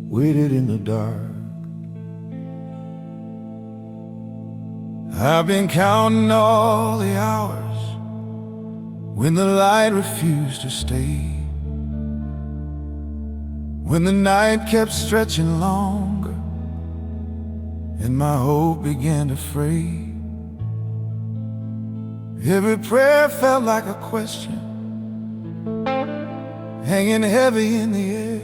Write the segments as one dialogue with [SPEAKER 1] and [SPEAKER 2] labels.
[SPEAKER 1] Waited in the dark. I've been counting all the hours when the light refused to stay, when the night kept stretching longer and my hope began to fray. Every prayer felt like a question hanging heavy in the air,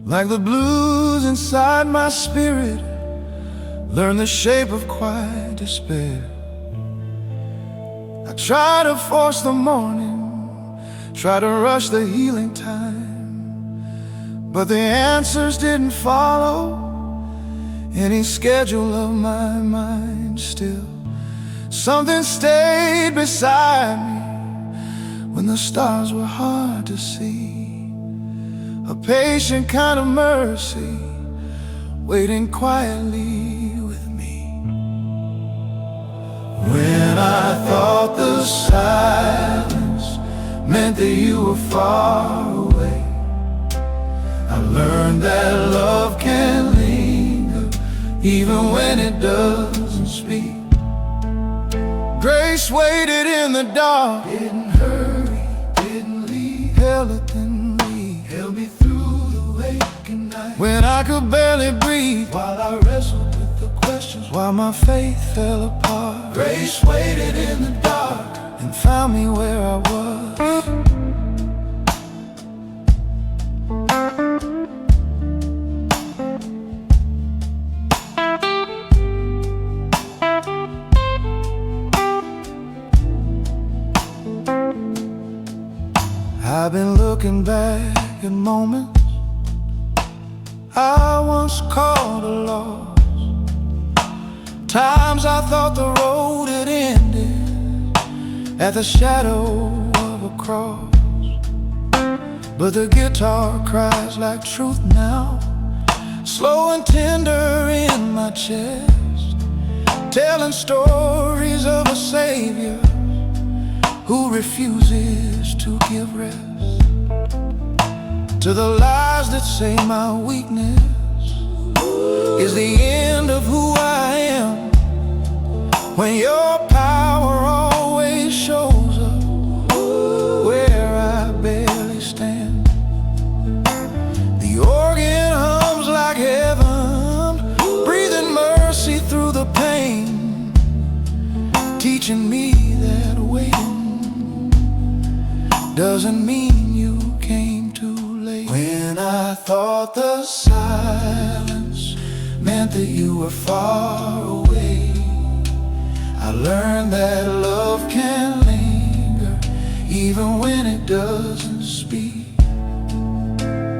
[SPEAKER 1] like the blues inside my spirit learned the shape of quiet despair. I try to force the morning, try to rush the healing time, but the answers didn't follow any schedule of my mind. Still, something stayed beside me when the stars were hard to see. A patient kind of mercy waiting quietly with me. When I thought the silence meant that you were far away, I learned that love can linger even when it doesn't speak. Grace waited in the dark, didn't hurry, didn't leave, held it then leave, held me through the waking night when I could barely breathe, while I wrestled with the questions, while my faith fell apart. Grace waited in the dark and found me where I was. I've been looking back at moments I once called a loss, times I thought the road had ended at the shadow of a cross. But the guitar cries like truth now, slow and tender in my chest, telling stories of a Savior who refuses to give rest to the lies that say my weakness is the end of who I am, when your power always shows up where I barely stand. The organ hums like heaven, breathing mercy through the pain, teaching me that waiting doesn't mean you came too late. When I thought the silence meant that you were far away, I learned that love can linger even when it doesn't speak.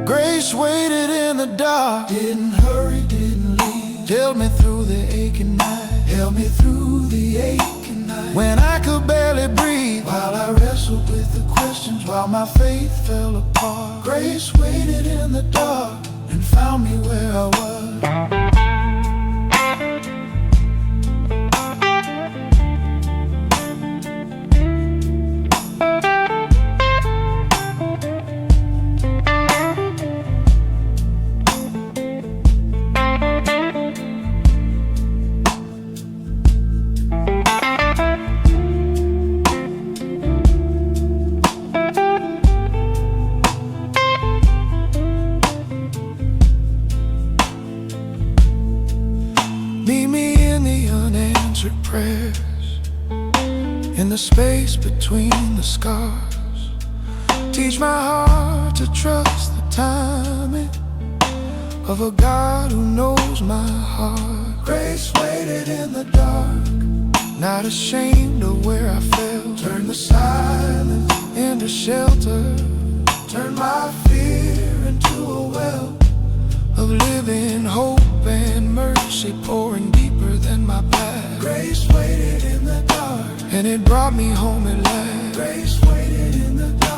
[SPEAKER 1] Grace waited in the dark, didn't hurry, didn't leave, held me through the aching night, held me through the aching night when I could barely breathe, while I wrestled with the questions, while my faith fell apart. Grace waited in the dark and found me where I was. Meet me in the unanswered prayers, in the space between the scars. Teach my heart to trust the timing of a God who knows my heart. Grace waited in the dark, not ashamed of where I fell. Turn the silence into shelter, turn my fear into a well of living hope and mercy. it brought me home at last. Grace waited in the dark.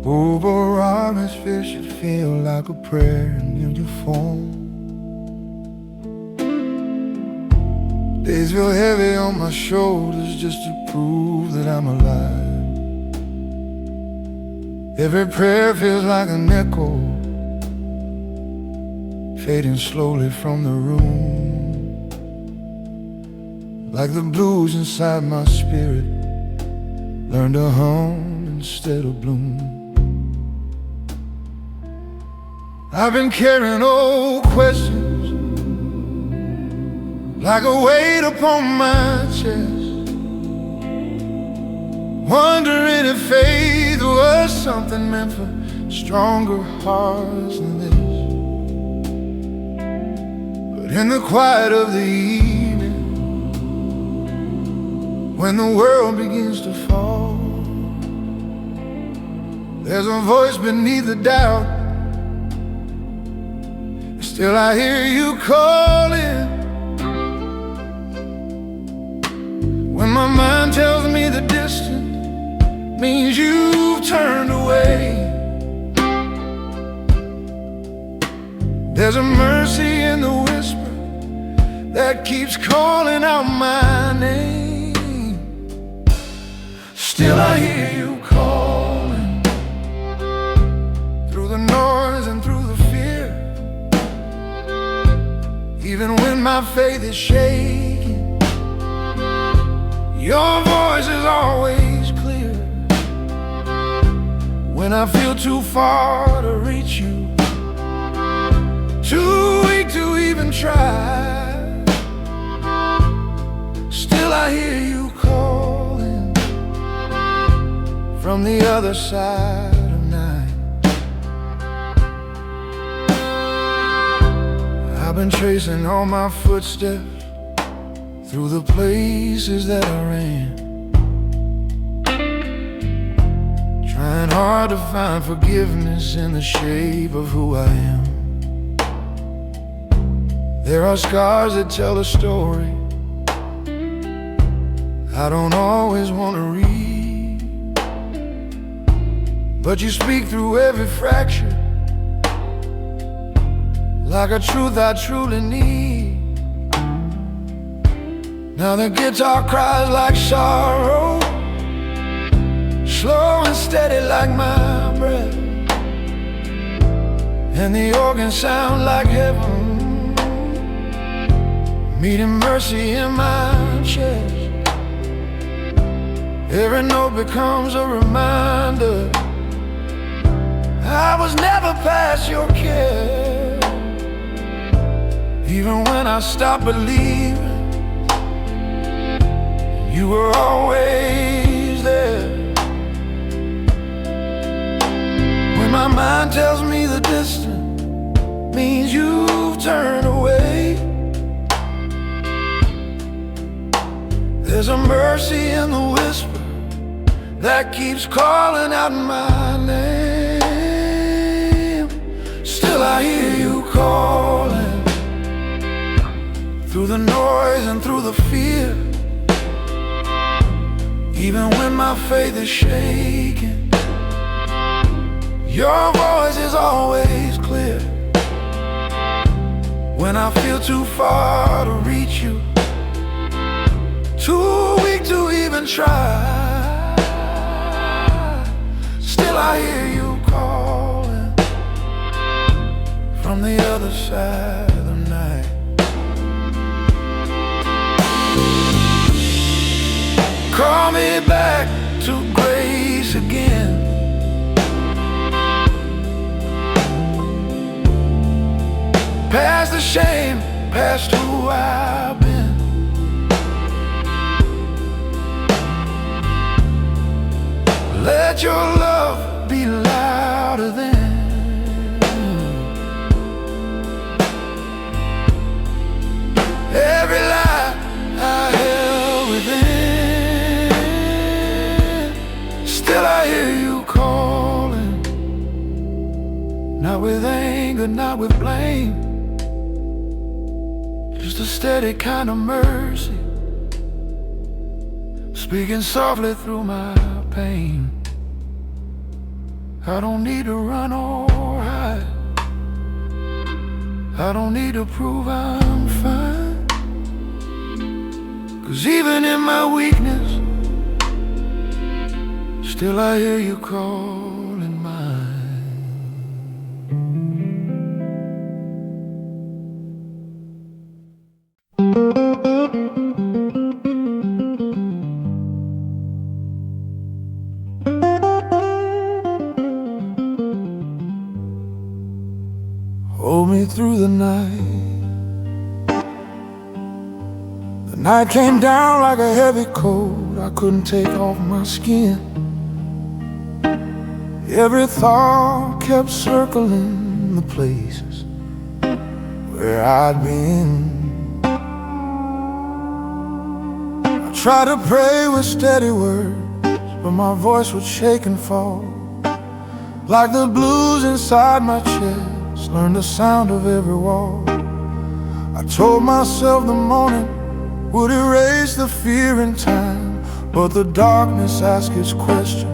[SPEAKER 1] Over atmosphere should feel like a prayer in uniform. Days feel heavy on my shoulders just to prove that I'm alive. Every prayer feels like an echo, fading slowly from the room, like the blues inside my spirit learn to hum instead of bloom. I've been carrying old questions like a weight upon my chest, wondering if faith was something meant for stronger hearts than this. But in the quiet of the evening, when the world begins to fall, there's a voice beneath the doubt. Still I hear you calling. When my mind tells me the distance means you've turned away, there's a mercy in the whisper that keeps calling out my name. Still I hear you calling, through the noise and through the fear. Even when my faith is shaking, your voice is always clear. When I feel too far to reach you, too weak to even try, still I hear you calling from the other side of night. I've been tracing all my footsteps through the places that I ran, trying hard to find forgiveness in the shape of who I am. There are scars that tell a story I don't always want to read, but you speak through every fracture like a truth I truly need. Now the guitar cries like sorrow, slow and steady like my breath, and the organ sounds like heaven, meeting mercy in my chest. Every note becomes a reminder I was never past your care. Even when I stopped believing, you were always there. When my mind tells me the distance means you've turned away, there's a mercy in the whisper that keeps calling out my name. Still I hear you calling, through the noise and through the fear. Even when my faith is shaking, your voice is always clear. When I feel too far to reach you, too weak to even try, still I hear you calling from the other side of the night. Call me back to grace again. past the shame, past who I've been. Let your love be louder than every lie I held within. Still I hear you calling, not with anger, not with blame, just a steady kind of mercy, speaking softly through my pain. I don't need to run or hide, I don't need to prove I'm fine, 'cause even in my weakness, still I hear you calling mine. Hold me through the night. The night came down like a heavy coat I couldn't take off my skin. Every thought kept circling the places where I'd been. I tried to pray with steady words, but my voice would shake and fall, like the blues inside my chest learned the sound of every wall. I told myself the morning would erase the fear in time, but the darkness asked its question,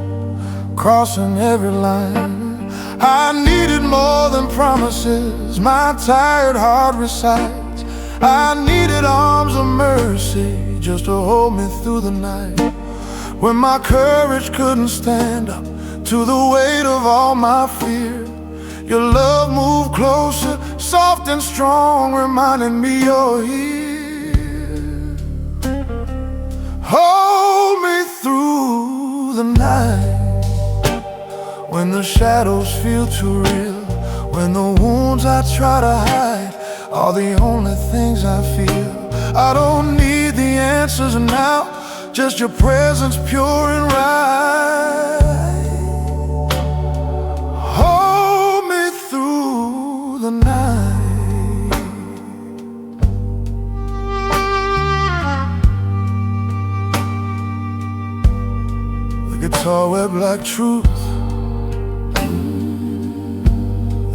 [SPEAKER 1] crossing every line. I needed more than promises, my tired heart recites. I needed arms of mercy just to hold me through the night, when my courage couldn't stand up to the weight of all my fear. Your love moved closer, soft and strong, reminding me you're here. Hold me through the night, when the shadows feel too real, when the wounds I try to hide are the only things I feel. I don't need the answers now, just your presence pure and right. Hold me through the night. The guitar wept like truth,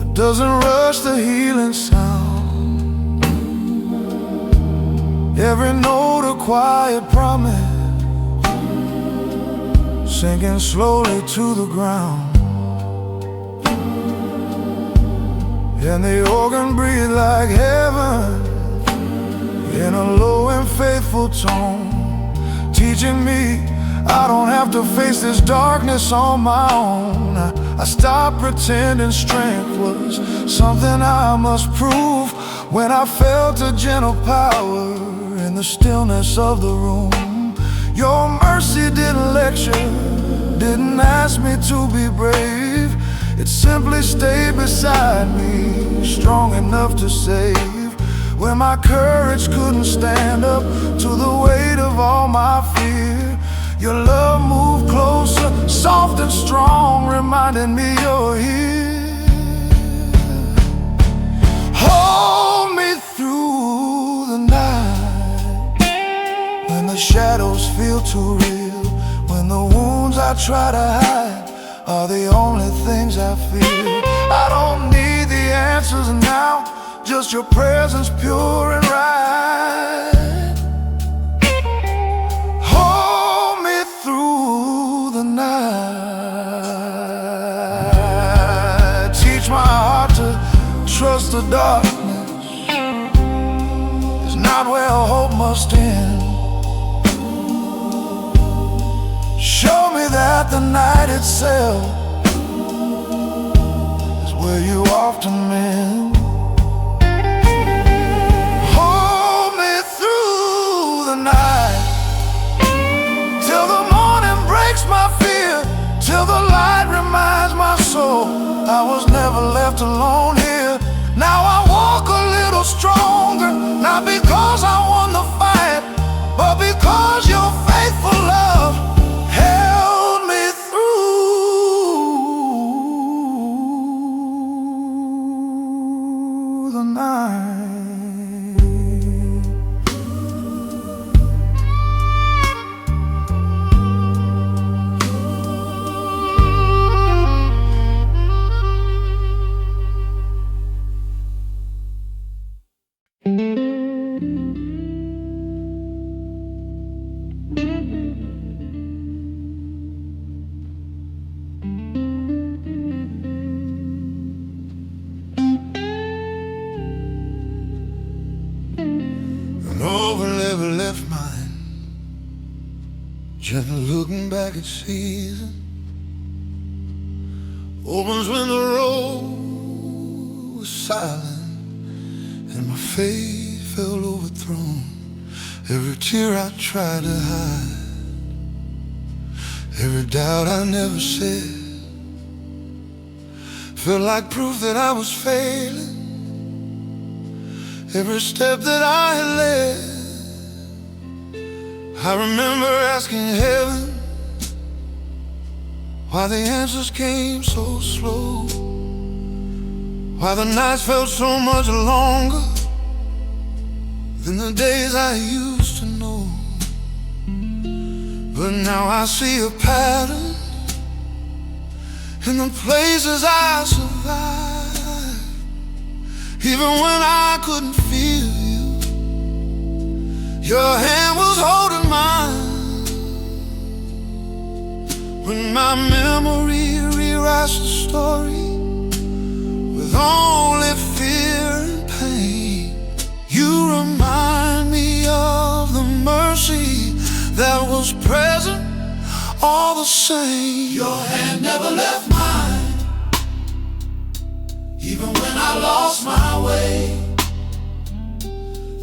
[SPEAKER 1] it doesn't rush the healing sound. Every note a quiet promise, sinking slowly to the ground. And the organ breathed like heaven in a low and faithful tone, teaching me I don't have to face this darkness on my own. I stopped pretending strength was something I must prove, when I felt a gentle power in the stillness of the room. Your mercy didn't lecture, didn't ask me to be brave. It simply stayed beside me, strong enough to save, when my courage couldn't stand up to the weight of all my fear. Your love moved closer, soft and strong, reminding me you're here. Hold me through the night, when the shadows feel too real, when the wounds I try to hide are the only things I feel. I don't need the answers now, just your presence pure and right. Hold me through the night. Teach my heart to trust the darkness is not where hope must end. Show me that the night itself is where you often mend. Hold me through the night, till the morning breaks my fear, till the light reminds my soul I was never left alone here. Now I walk a little feel stronger, not because I won the fight, but because your faithful love held me through the night. No one ever left mine, just looking back at season opens when the road was silent and my faith felt overthrown. Every tear I tried to hide, every doubt I never said, felt like proof that I was failing. Every step that I had led, I remember asking heaven why the answers came so slow, why the nights felt so much longer than the days I used to know. But now I see a pattern in the places I survived. Even when I couldn't feel you, your hand was holding mine. When my memory rewrites the story with only fear and pain, you remind me of the mercy that was present all the same. Your hand never left mine, even when I lost my way.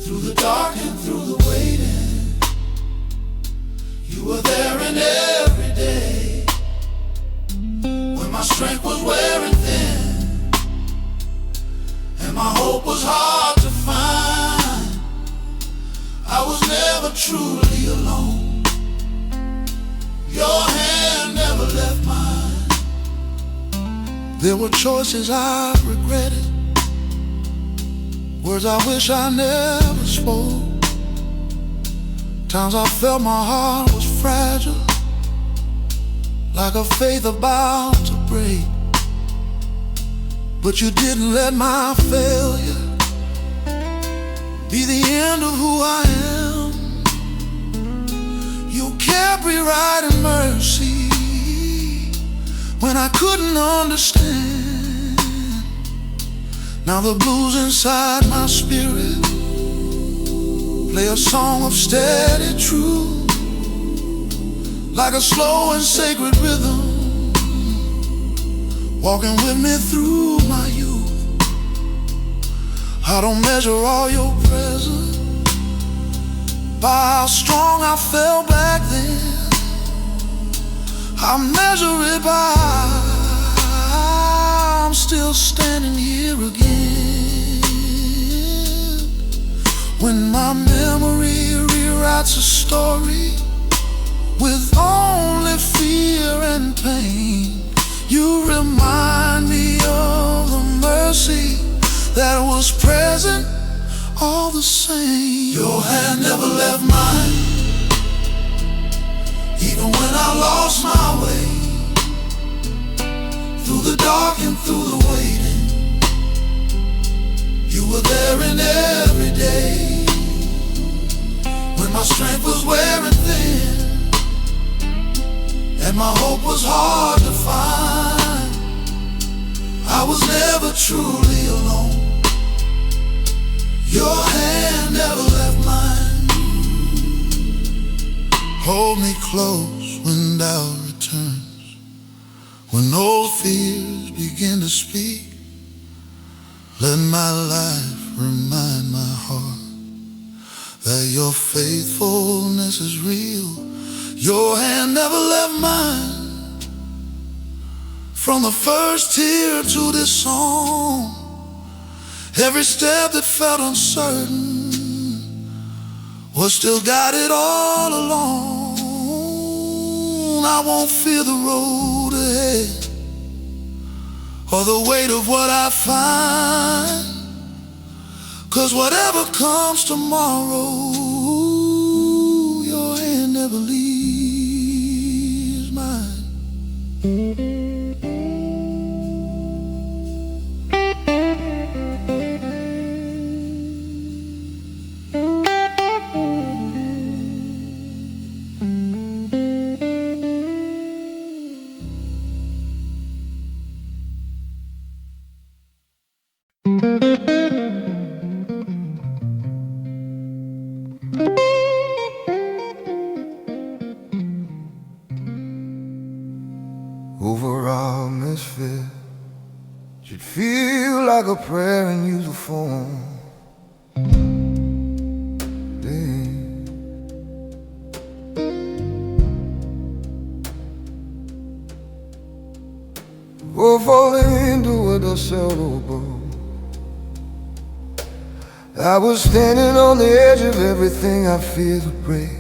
[SPEAKER 1] Through the dark and through the waiting, you were there in every day. When my strength was wearing thin and my hope was hard to find, I was never truly alone. Your hand never left mine. There were choices I regretted, words I wish I never spoke. Times I felt my heart was fragile, like a faith about to break. But you didn't let my failure be the end of who I am. You kept rewriting mercy when I couldn't understand. Now the blues inside my spirit play a song of steady truth, like a slow and sacred rhythm, walking with me through my youth. I don't measure all your presence by how strong I felt back then. I measure it by I'm still standing here again. When my memory rewrites a story with only fear and pain, you remind me of the mercy that was present all the same. Your hand never left mine, even when I lost my way. Through the dark and through the waiting, you were there in every day. When my strength was wearing thin and my hope was hard to find, I was never truly alone. Your hand never left mine. Hold me close when doubt returns, when old fears begin to speak. Let my life remind my heart that your faithfulness is real. Your hand never left mine. From the first tear to this song, Every step that felt uncertain was still guided all along. I won't fear the road ahead or the weight of what I find, 'cause whatever comes tomorrow, your hand never leaves mine. Over our misfit, should feel like a prayer in usual form. We're falling into a docile boat. I was standing on the edge of everything I feared would break,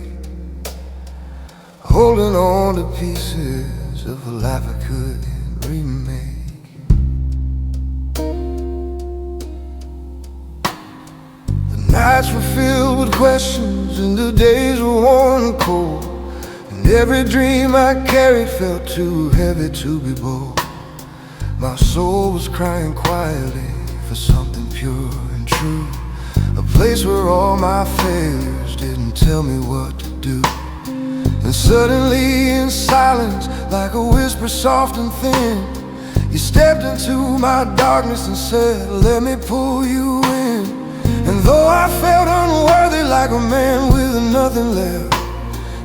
[SPEAKER 1] holding on to pieces of a life I couldn't remake. The nights were filled with questions and the days were warm and cold, and every dream I carried felt too heavy to be bold. My soul was crying quietly for something pure and true, a place where all my failures didn't tell me what to do. And suddenly in silence, like a whisper soft and thin, you stepped into my darkness and said, let me pull you in. And though I felt unworthy like a man with nothing left,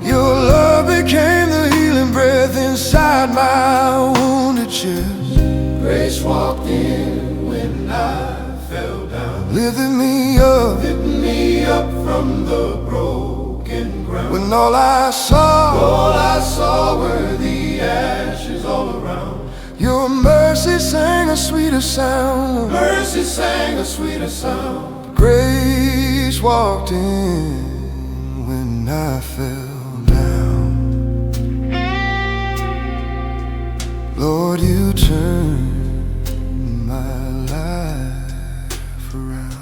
[SPEAKER 1] your love became the healing breath inside my wounded chest. Grace walked in when I fell down, lifted me up from the broken ground. When all I saw were the ashes all around, your mercy sang a sweeter sound. Mercy sang a sweeter sound. Grace walked in when I fell down. Lord, you turned my life around.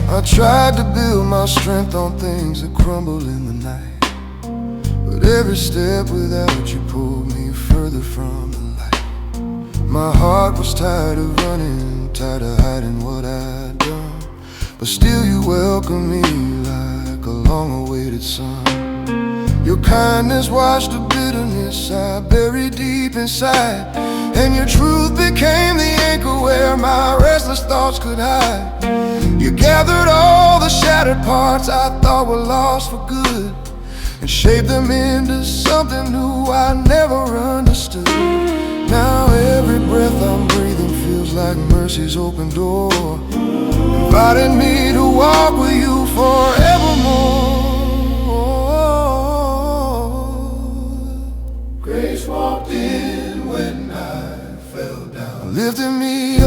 [SPEAKER 1] I tried to build my strength on things that crumble in the night, but every step without you pulled me further from the light. My heart was tired of running, tired of hiding what I'd done, but still you welcomed me like a long-awaited son. Your kindness washed the bitterness I buried deep inside, and your truth became the anchor where my restless thoughts could hide. You gathered all the shattered parts I thought were lost for good, and shaped them into something new I never understood. Now every breath I'm breathing feels like mercy's open door, inviting me to walk with you forevermore. Grace walked in when I fell down, lifted me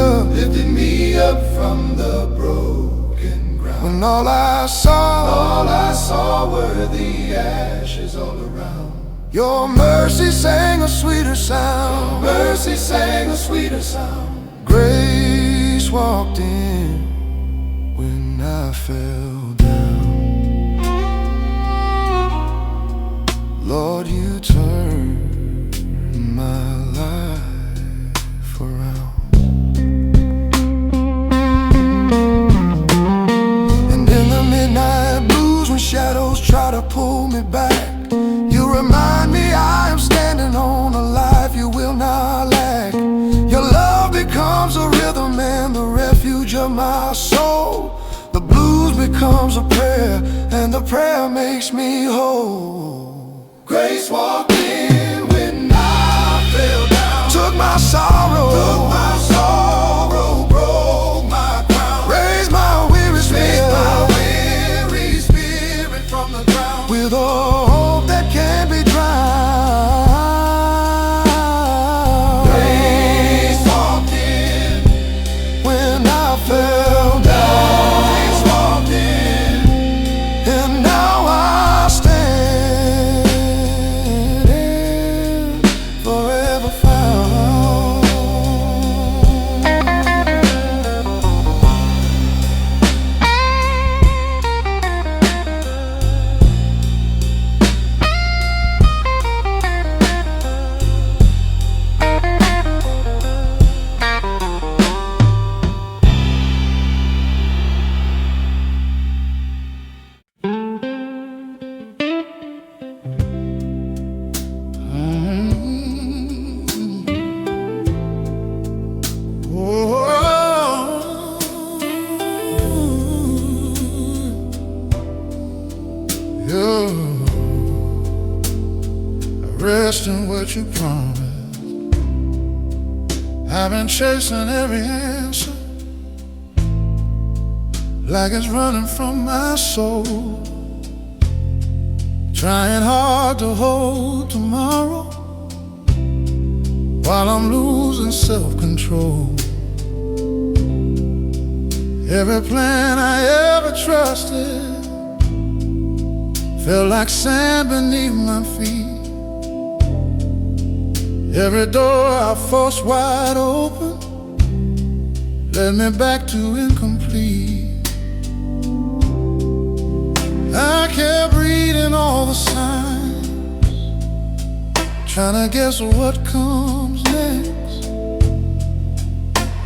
[SPEAKER 1] up from the broken ground. When all I saw were the ashes all around, your mercy sang a sweeter sound. Mercy sang a sweeter sound. Grace walked in when I fell down. Lord, you turned my life around. And in the midnight blues, when shadows try to pull me back, you remind me I am standing on a life you will not lack. Your love becomes a rhythm and the refuge of my soul. The blues becomes a prayer and the prayer makes me whole. Grace walked in when I fell down, took my sorrow, broke my crown, raised my weary spirit from the ground, with a hope that can't be drowned. You rest in what you promised. I've been chasing every answer like it's running from my soul, trying hard to hold tomorrow while I'm losing self-control. Every plan I ever trusted felt like sand beneath my feet. Every door I forced wide open led me back to incomplete. I kept reading all the signs, trying to guess what comes next,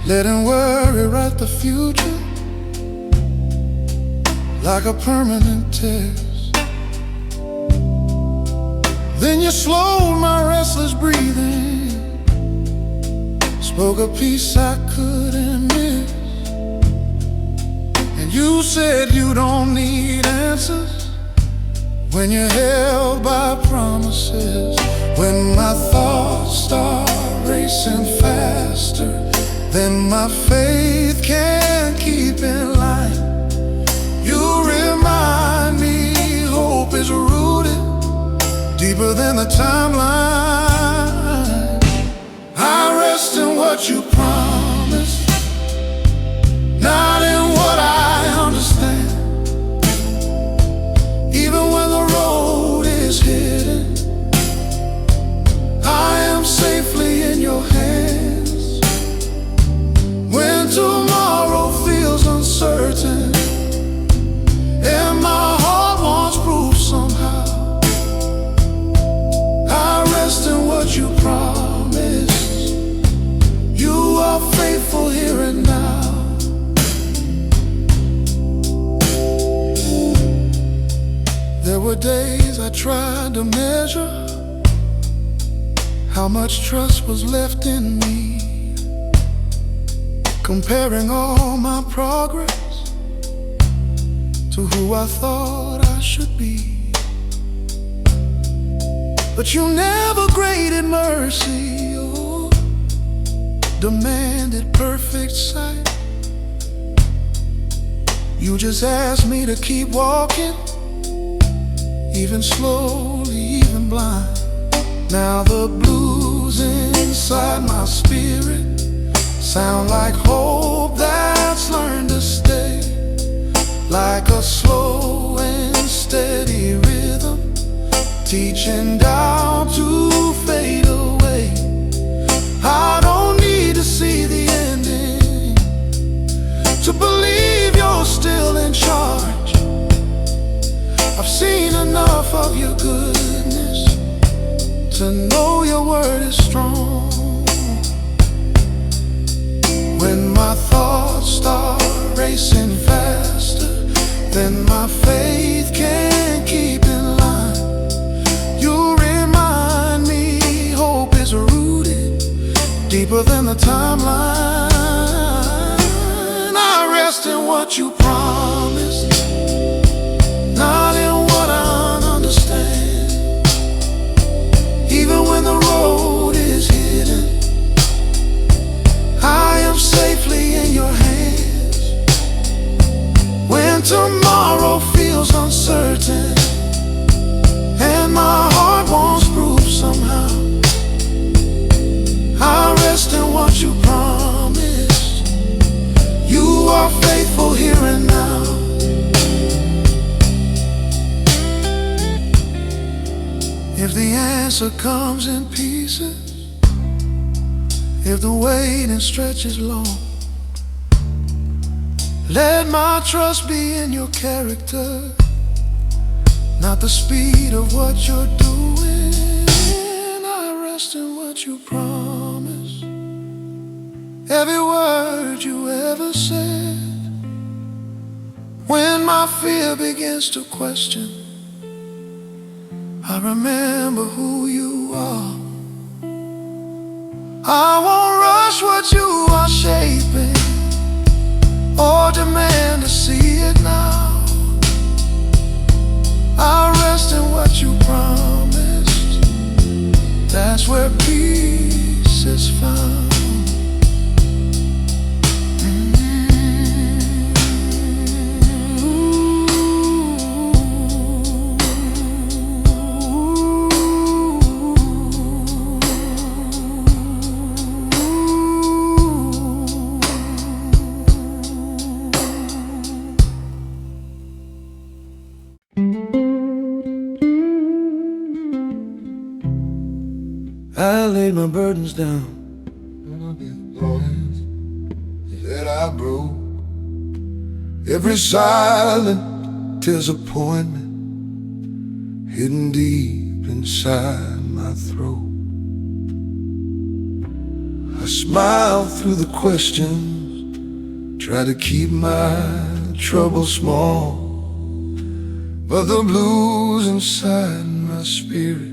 [SPEAKER 1] letting worry write the future like a permanent test. Then you slowed my restless breathing, spoke a peace I couldn't miss. And you said you don't need answers when you're held by promises. When my thoughts start racing faster than my faith can keep in line, you remind me hope is rooted deeper than the timeline. I rest in what you promised, not in what I understand. Even when the road is hidden, I am safely in your hands. When tomorrow feels uncertain and my heart wants proof somehow, I rest in what you promised. You are faithful here and now. There were days I tried to measure how much trust was left in me, comparing all my progress to who I thought I should be. But you never graded mercy or demanded perfect sight. You just asked me to keep walking, even slowly, even blind. Now the blues inside my spirit sound like hope that's learned to stay, like a slow and steady rhythm, teaching down to fade away. I don't need to see the ending to believe you're still in charge. I've seen enough of your goodness to know your word is strong. When my thoughts start racing faster than my faith can keep in line, you remind me hope is rooted deeper than the timeline. I rest in what you promised, not in what I understand. Even when the road is hidden, I am safely in your hands. When tomorrow feels uncertain and my heart wants proof somehow, I rest in what you promised. You are faithful here and now. If the answer comes in pieces, if the waiting stretches long, let my trust be in your character, not the speed of what you're doing. I rest in what you promised, every word you ever said. When my fear begins to question, I remember who you are. I won't rush what you are shaping or demand to see it now. I I laid my burdens down that I broke. Every silent disappointment hidden deep inside my throat. I smiled through the questions, tried to keep my trouble small, but the blues inside my spirit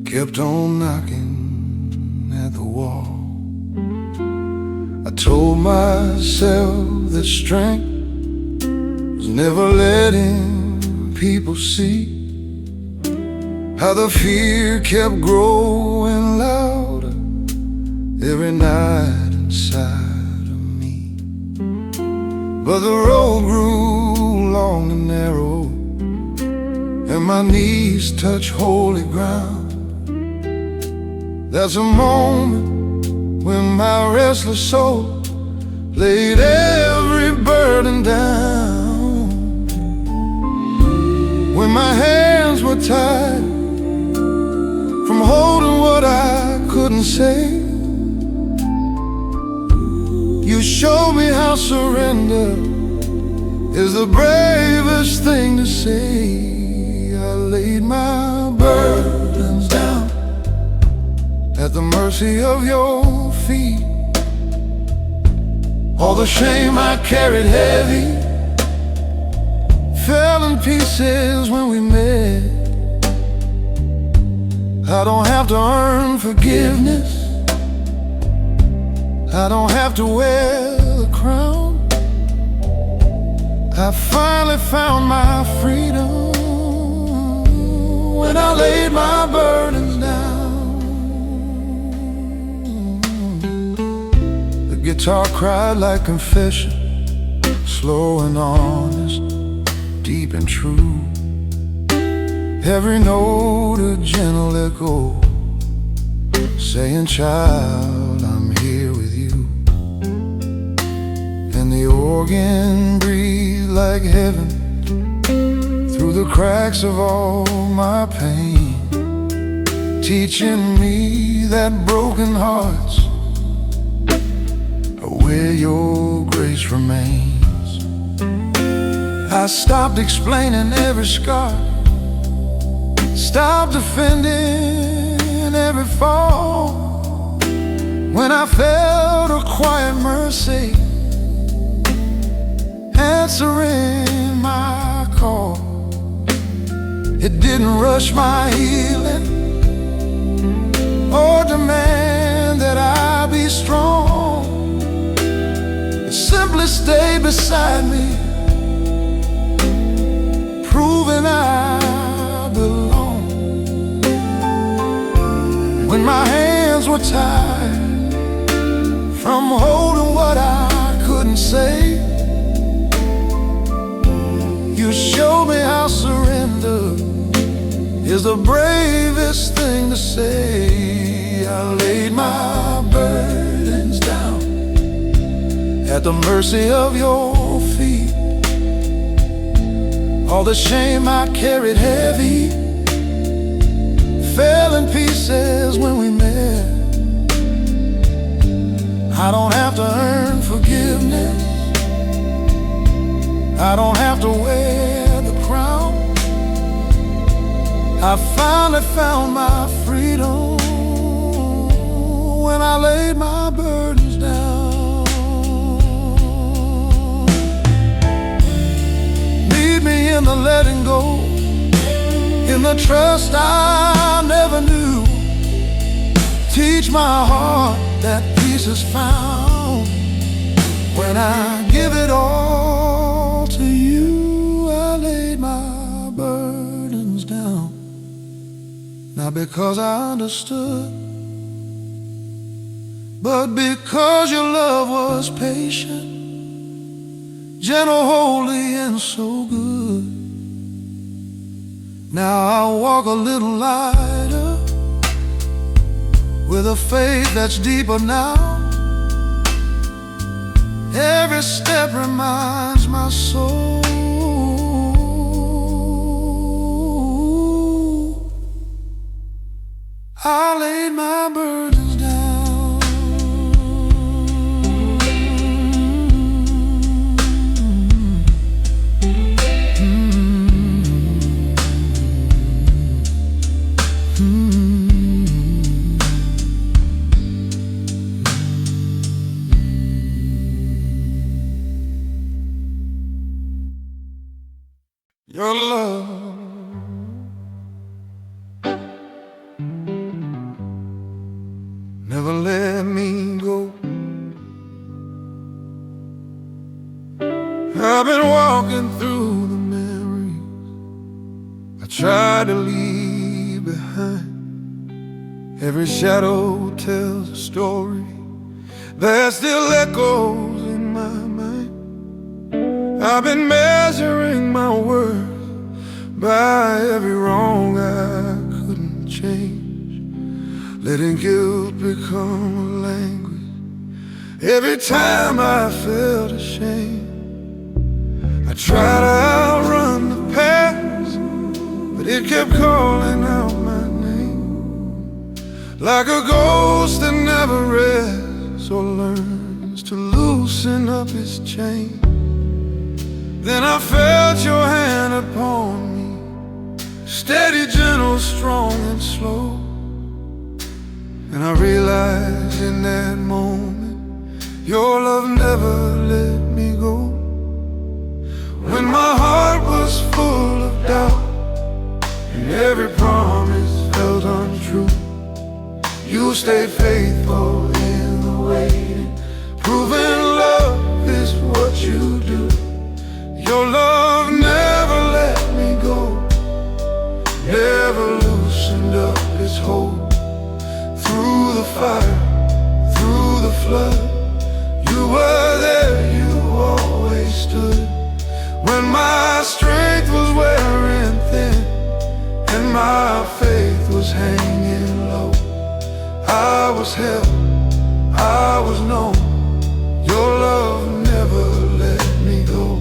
[SPEAKER 1] kept on knocking at the wall. I told myself that strength was never letting people see how the fear kept growing louder every night inside of me. But the road grew long and narrow, and my knees touched holy ground. That's a moment when my restless soul laid every burden down. When my hands were tied from holding what I couldn't say, you showed me how surrender is the bravest thing to say. I laid my burdens down at the mercy of your feet. All the shame I carried heavy fell in pieces when we met. I don't have to earn forgiveness, I don't have to wear the crown. I finally found my freedom when I laid my burdens down. The guitar cried like confession, slow and honest, deep and true. Every note a gentle echo, saying, child, I'm here with you. And the organ breathed like heaven through the cracks of all my pain, teaching me that broken hearts are where your grace remains. I stopped explaining every scar, stopped defending every fall. When I felt a quiet mercy answering my call, it didn't rush my healing or demand that I be strong. It simply stayed beside me, proving I belong. When my hands were tired from holding what I couldn't say, you showed me how surrender is the bravest thing to say. I laid my burdens down at the mercy of your feet. All the shame I carried heavy fell in pieces when we met. I don't have to earn forgiveness, I don't have to wear the crown. I finally found my freedom when I laid my burdens down. Lead me in the letting go, in the trust I never knew. Teach my heart that peace is found when I give it all to you. I laid my burdens down, not because I understood, but because your love was patient, gentle, holy, and so good. Now I walk a little lighter, with a faith that's deeper now. Every step reminds my soul Your love never let me go. I've been walking through the memories I tried to leave behind. Every shadow tells a story that still echoes in my mind. I've been measuring my worth by every wrong I couldn't change, letting guilt become a language. Every time I felt ashamed, I tried to outrun the past, but it kept calling out my name, like a ghost that never rests or learns to loosen up its chain. Then I felt your hand upon me, steady, gentle, strong and slow. And I realized in that moment, your love never let me go. When my heart was full of doubt and every promise felt untrue, you stayed faithful in the waiting, proving love is what you do. Your love never let me go, never loosened up its hold. Through the fire, through the flood, you were there, you always stood. When my strength was wearing thin and my faith was hanging low, I was held, I was known. Your love never let me go.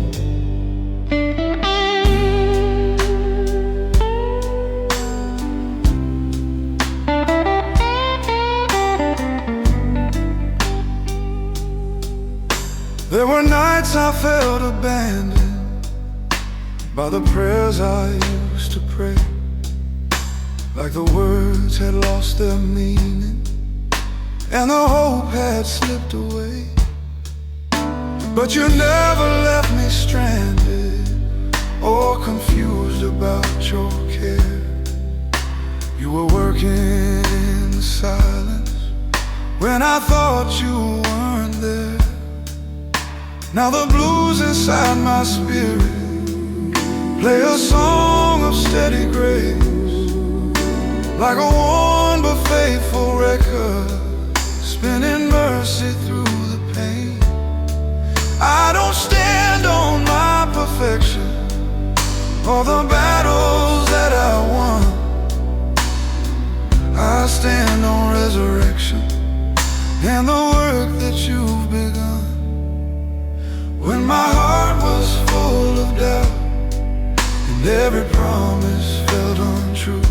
[SPEAKER 1] There were nights I felt abandoned by the prayers I used to pray, like the words had lost their meaning and the hope had slipped away. But you never left me stranded or confused about your care. You were working in the silence when I thought you weren't there. Now the blues inside my spirit play a song of steady grace, like a worn but faithful record, spinning mercy through the pain. I don't stand on my perfection or the battles that I won. I stand on resurrection and the work that you've begun. When my heart was full of doubt and every promise felt untrue,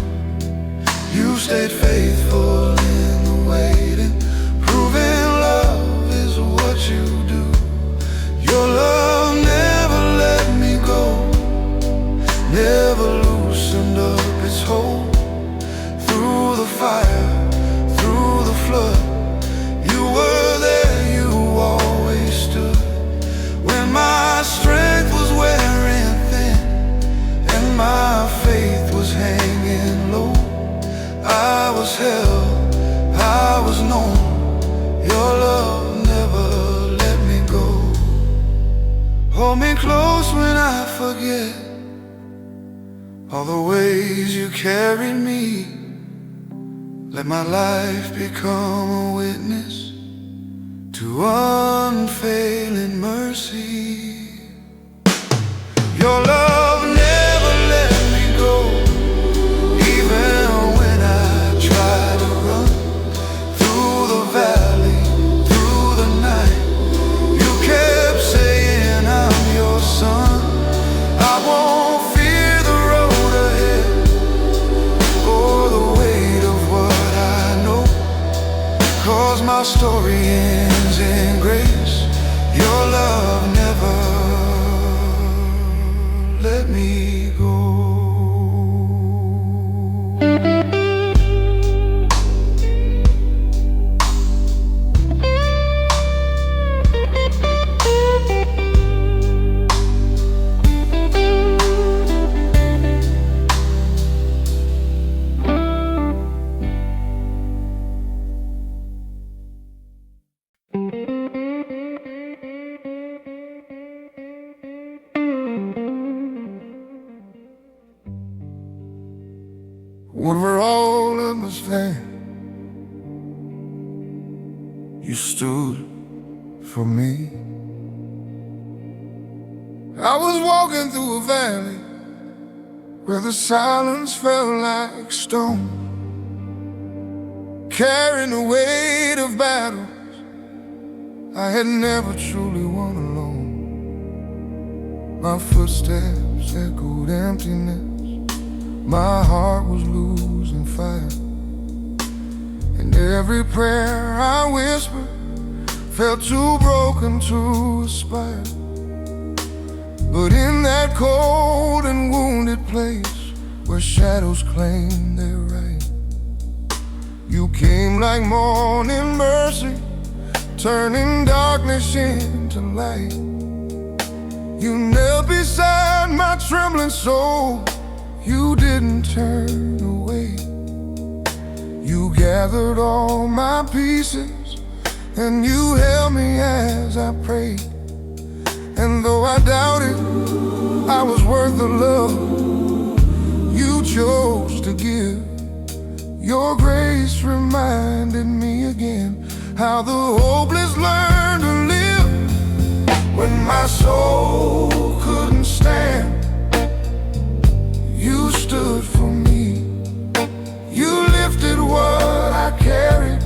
[SPEAKER 1] you stayed faithful in the waiting, proving love is what you do. Your love never let me go, never loosened up its hold. Through the fire, through the flood, you were there, you always stood. When my strength was wearing thin and my faith was hanging low, I was held, I was known. Your love never let me go. Hold me close when I forget all the ways you carried me. Let my life become a witness to unfailing mercy. Your love never let me go, even when I tried to run through the valley, through the night. You kept saying I'm your son. I won't fear the road ahead or the weight of what I know, 'cause my story ends in grace. Your love never let me go. when we're all understand. You stood for me. I was walking through a valley where the silence felt like stone, carrying the weight of battles I had never truly won alone. My footsteps echoed emptiness, my heart was losing fire, and every prayer I whispered felt too broken to aspire. But in that cold and wounded place where shadows claim their right, you came like morning mercy, turning darkness into light. You knelt beside my trembling soul, you didn't turn away. You gathered all my pieces and you held me as I prayed. And though I doubted I was worth the love you chose to give, your grace reminded me again how the hopeless learn to live. When my soul couldn't stand, you stood for me. You lifted what I carried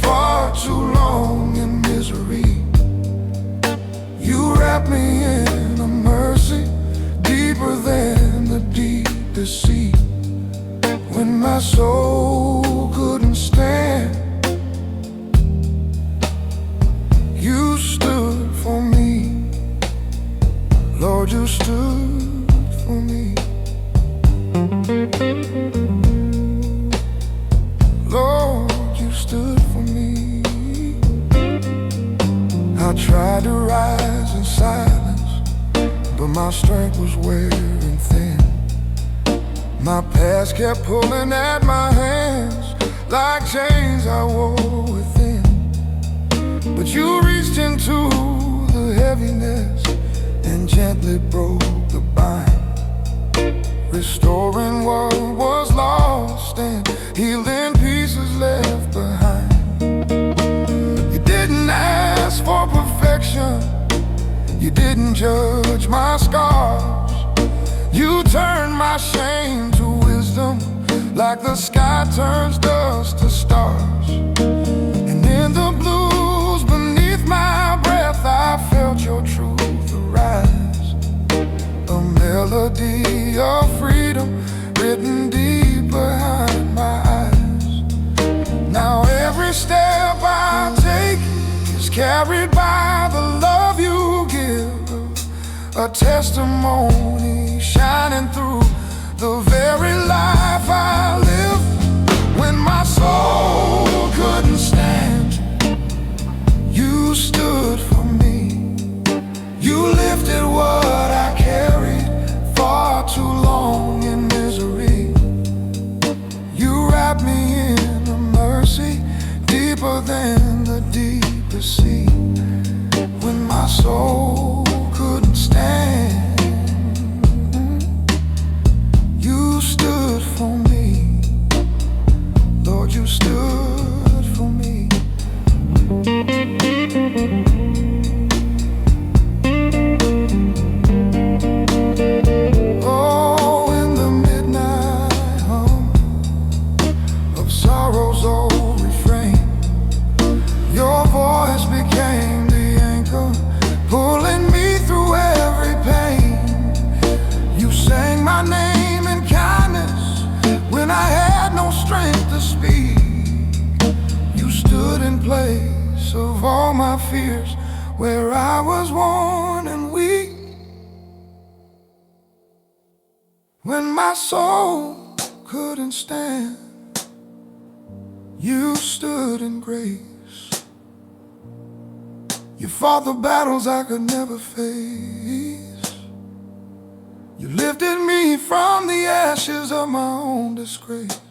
[SPEAKER 1] far too long in misery. You wrapped me in a mercy deeper than the deepest sea. When my soul couldn't stand, you stood for me. Lord, you stood for me. Lord, you stood for me. I tried to rise in silence, but my strength was wearing thin. My past kept pulling at my hands like chains I wore within. But you reached into the heaviness and gently broke the bind, restoring what was lost and healing pieces left behind. You didn't ask for perfection, you didn't judge my scars. You turned my shame to wisdom, like the sky turns dust to stars. And in the blues beneath my breath, I felt your truth arise, a melody of freedom written deep behind my eyes. Now every step I take is carried by the love you give, a testimony shining through the very life I live. When my soul couldn't stand, you stood for me. You lifted what I carried far too long in misery. You wrapped me in a mercy deeper than the deepest sea. When my soul couldn't stand, you stood for me. Lord, you stood for me. Oh, in the midnight hum of sorrow's old refrain, your voice became the anchor, pulling me through every pain. You sang my name in kindness when I had no strength to speak. You stood in place of all my fears where I was worn and weak. When my soul couldn't stand, you stood in grace. You fought the battles I could never face. You lifted me from the ashes of my own disgrace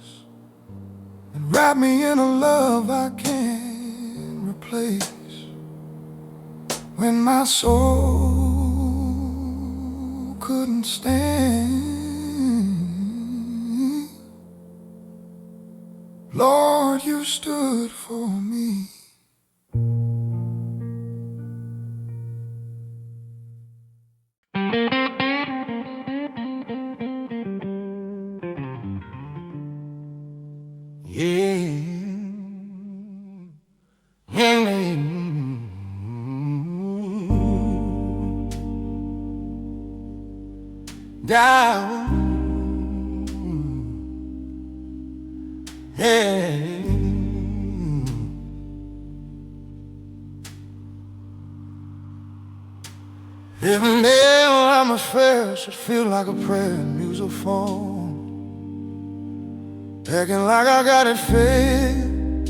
[SPEAKER 1] and wrapped me in a love I can't replace. When my soul couldn't stand, Lord, you stood for me. Yeah. Down. Yeah. If a nail on my fair should feel like a prayer in musical, packing like I got it fed,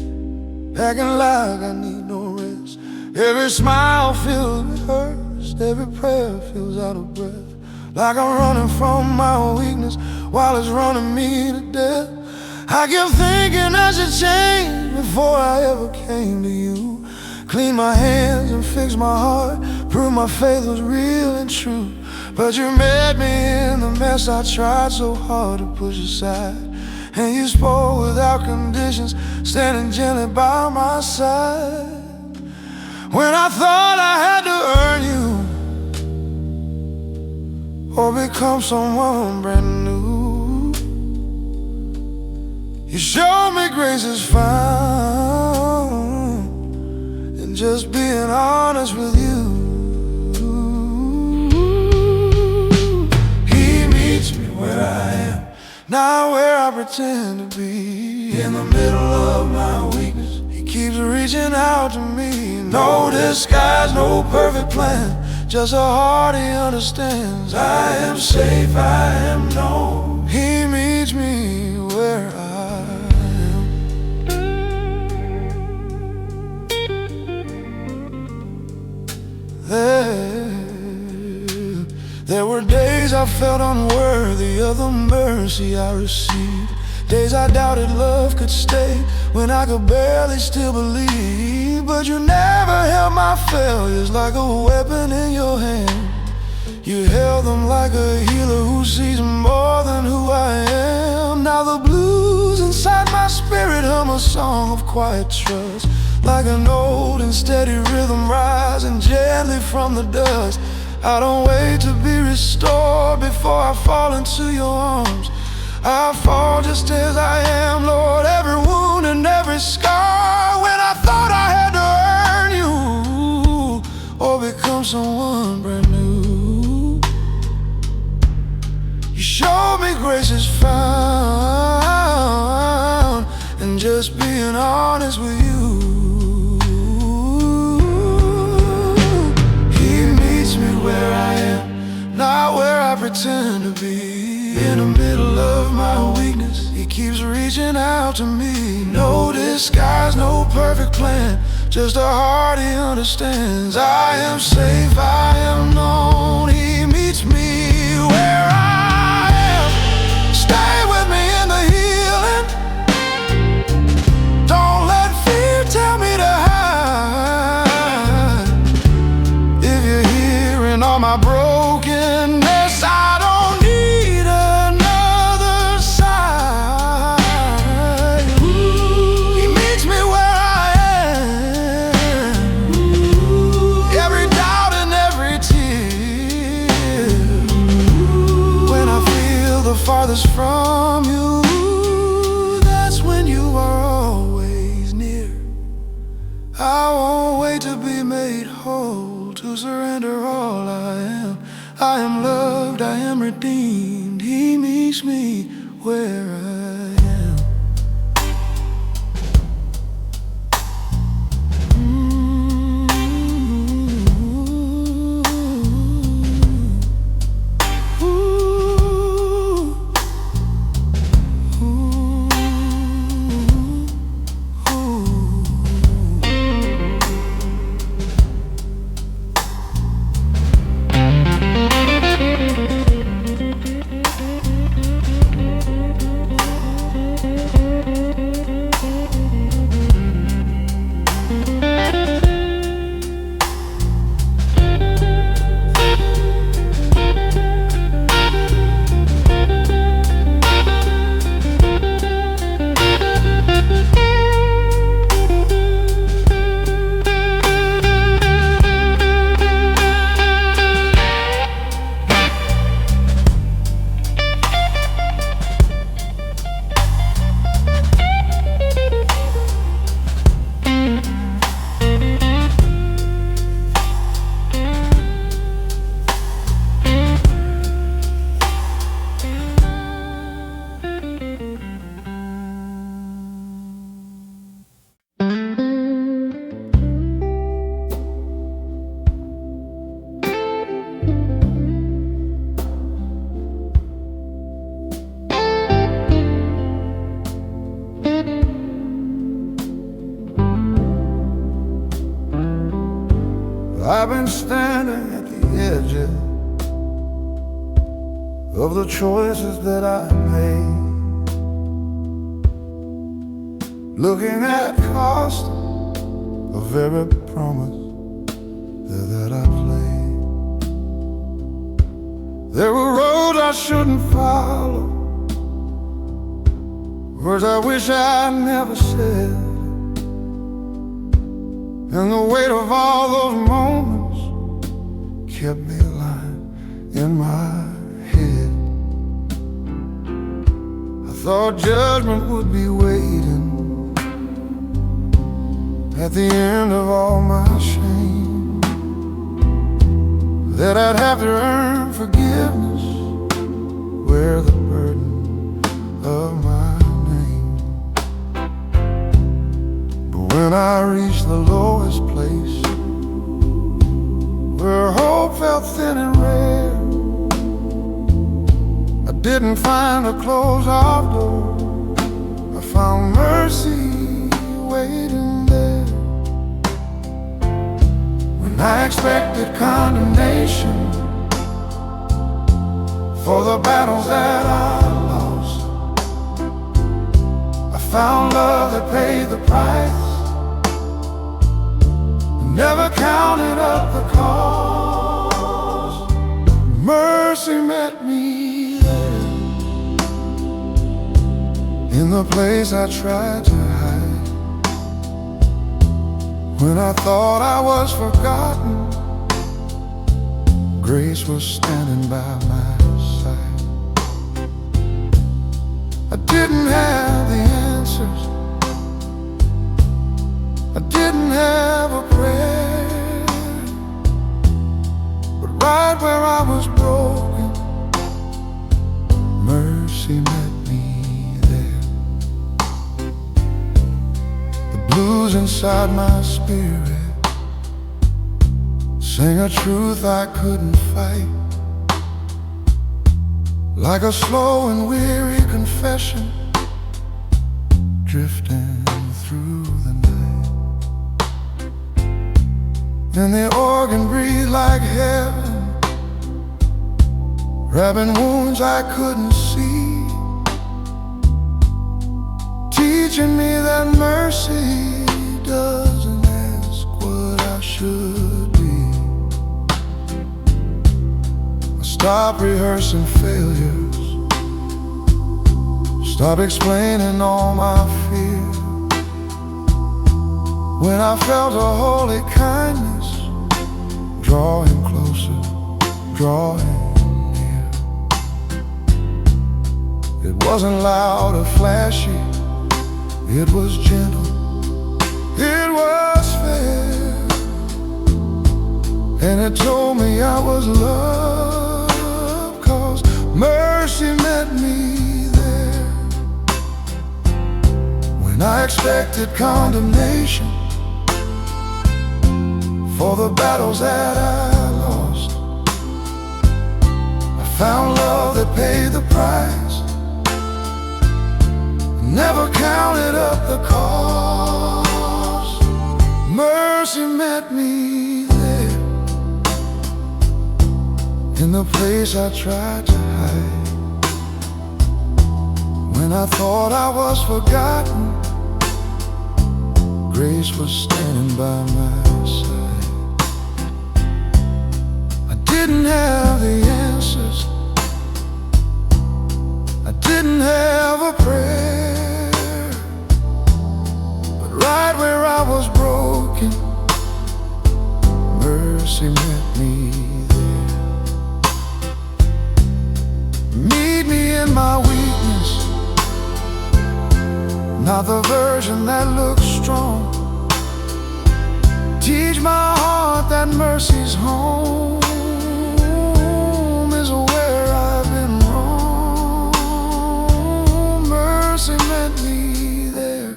[SPEAKER 1] packing like I need no rest. Every smile feels rehearsed, every prayer feels out of breath, like I'm running from my weakness while it's running me to death. I kept thinking I should change before I ever came to you. Clean my hands and fix my heart, prove my faith was real and true. But you met me in the mess I tried so hard to push aside, and you spoke without conditions, standing gently by my side. When I thought I had to earn you or become someone brand new, you showed me grace is found in just being honest with you. He meets me where I am, not where I pretend to be. In the middle of my weakness, he keeps reaching out to me. No disguise, no perfect plan, just a heart he understands. I am safe, I am known. He meets me where I am. There were days I felt unworthy of the mercy I received, days I doubted love could stay when I could barely still believe. But you never held my failures like a weapon in your hand. You held them like a healer who sees more than who I am. Now the blues inside my spirit hum a song of quiet trust, like an old and steady rhythm rising gently from the dust. I don't wait to be restored before I fall into your arms. I fall just as I am, Lord, every wound and every scar. When I thought I had to earn you or become someone brand new, you showed me grace is found in just being honest with you. Where I am, not where I pretend to be. In the middle of my weakness, he keeps reaching out to me. No disguise, no perfect plan, just a heart he understands. I am safe, I am known. He meets me where I am. Stay with me in the healing. Don't let fear tell me to hide. All my brokenness, I don't need another side. He meets me where I am. Every doubt and every tear. When I feel the farthest from you, that's when you are always near. I won't wait to be made whole, to surrender all I am. I am loved, I am redeemed. He meets me where I am. standing at the edges of the choices that I made, looking at cost of every promise that I played. There were roads I shouldn't follow, words I wish I never said, and the weight of all those moments kept me alive in my head. I thought judgment would be waiting at the end of all my shame, that I'd have to earn forgiveness, wear the burden of my name. But when I reached the lowest place, where hope felt thin and rare, I didn't find a closed-off door, I found mercy waiting there. When I expected condemnation for the battles that I lost, I found love that paid the price, never counted up the cost. Mercy met me there, in the place I tried to hide. When I thought I was forgotten, grace was standing by my side. I didn't have the answers, I didn't have a prayer, but right where I was broken, mercy met me there. The blues inside my spirit sang a truth I couldn't fight, like a slow and weary confession drifting through the night. And the organ breathed like heaven, wrapping wounds I couldn't see, teaching me that mercy doesn't ask what I should be. I stopped rehearsing failures, stopped explaining all my fear, when I felt a holy kindness drawing closer, drawing near. It wasn't loud or flashy, it was gentle, it was fair, and it told me I was loved, 'cause mercy met me there. When I expected condemnation for the battles that I lost, I found love that paid the price, never counted up the cost. Mercy met me there, in the place I tried to hide. When I thought I was forgotten, grace was standing by my side. I didn't have the answers, I didn't have a prayer, but right where I was broken, mercy met me there. Meet me in my weakness, not the version that looks strong. Teach my heart that mercy's home is where I've been wrong. Mercy met me there,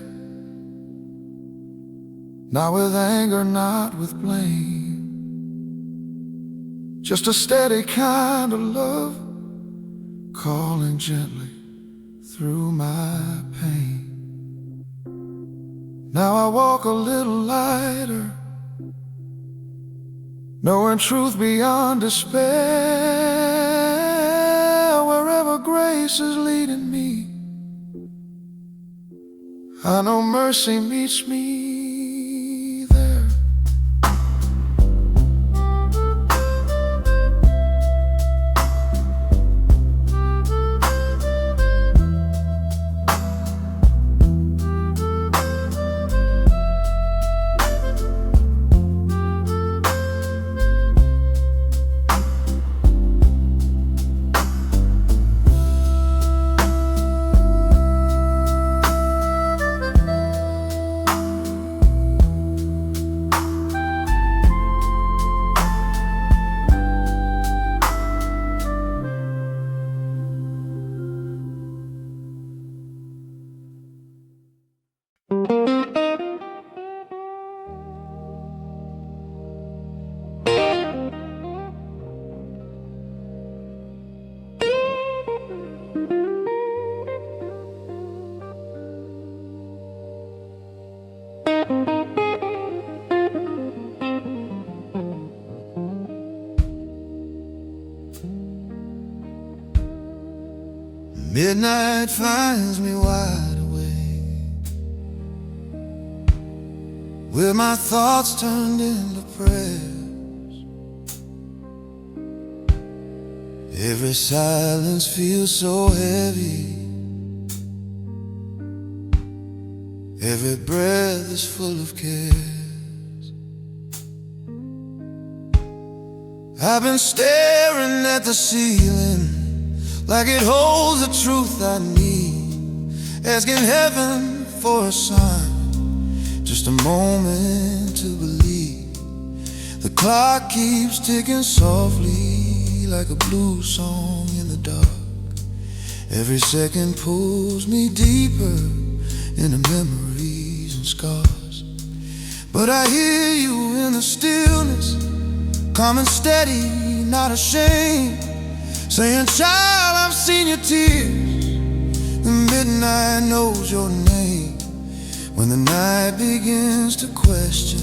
[SPEAKER 1] not with anger, not with blame, just a steady kind of love, calling gently through my pain. Now I walk a little lighter, knowing truth beyond despair. Wherever grace is leading me, I know mercy meets me there. Midnight finds me wide awake, with my thoughts turned into prayers. Every silence feels so heavy, every breath is full of cares. I've been staring at the ceiling like it holds the truth I need, asking heaven for a sign, just a moment to believe. The clock keeps ticking softly like a blues song in the dark. Every second pulls me deeper into memories and scars. But I hear you in the stillness, calm and steady, not ashamed, saying, child, I've seen your tears. The midnight knows your name. When the night begins to question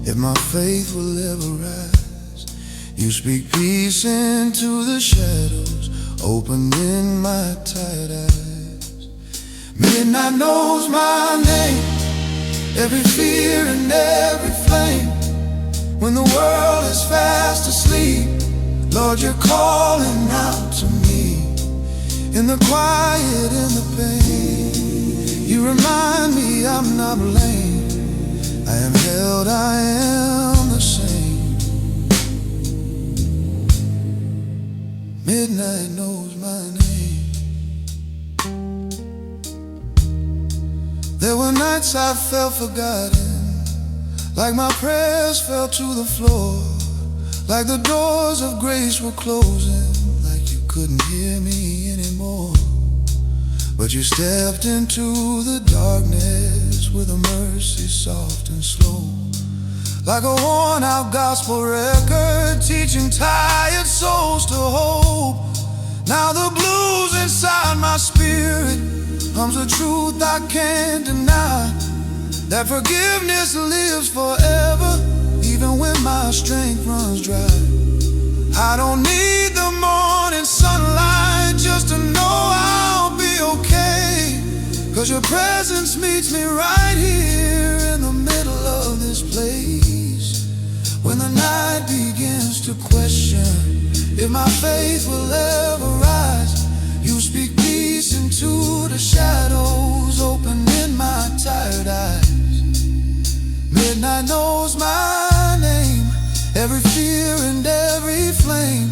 [SPEAKER 1] if my faith will ever rise, you speak peace into the shadows, opening my tired eyes. Midnight knows my name, every fear and every flame. When the world is fast asleep, Lord, you're calling out to me. In the quiet, in the pain, you remind me I'm not blamed. I am held, I am the same. Midnight knows my name. There were nights I felt forgotten, like my prayers fell to the floor, like the doors of grace were closing, like you couldn't hear me anymore. But you stepped into the darkness with a mercy soft and slow, like a worn out gospel record, teaching tired souls to hope. Now the blues inside my spirit hums the truth I can't deny, that forgiveness lives forever, even when my strength runs dry. I don't need the morning sunlight just to know I'll be okay, 'cause your presence meets me right here in the middle of this place. When the night begins to question if my faith will ever rise, you speak peace into the shadows, opening my tired eyes. Midnight knows my name, every fear and every flame.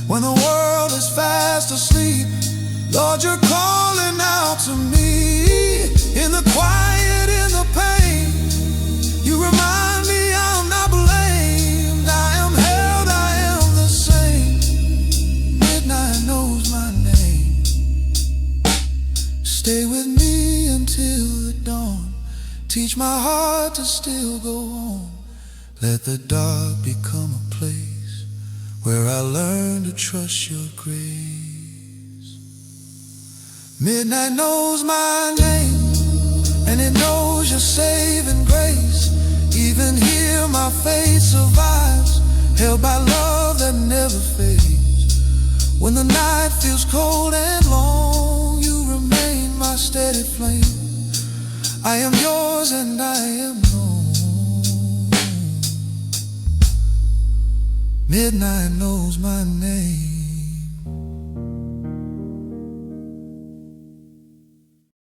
[SPEAKER 1] When the world is fast asleep, Lord, you're calling out to me. In the quiet, in the pain, you remind me I'm not blamed. I am held, I am the same. Midnight knows my name. Stay with me until the dawn, teach my heart to still go on. Let the dark become a place where I learn to trust your grace. Midnight knows my name, and it knows your saving grace. Even here my faith survives, held by love that never fades. When the night feels cold and long, you remain my steady flame. I am yours and I am known. Midnight knows my name.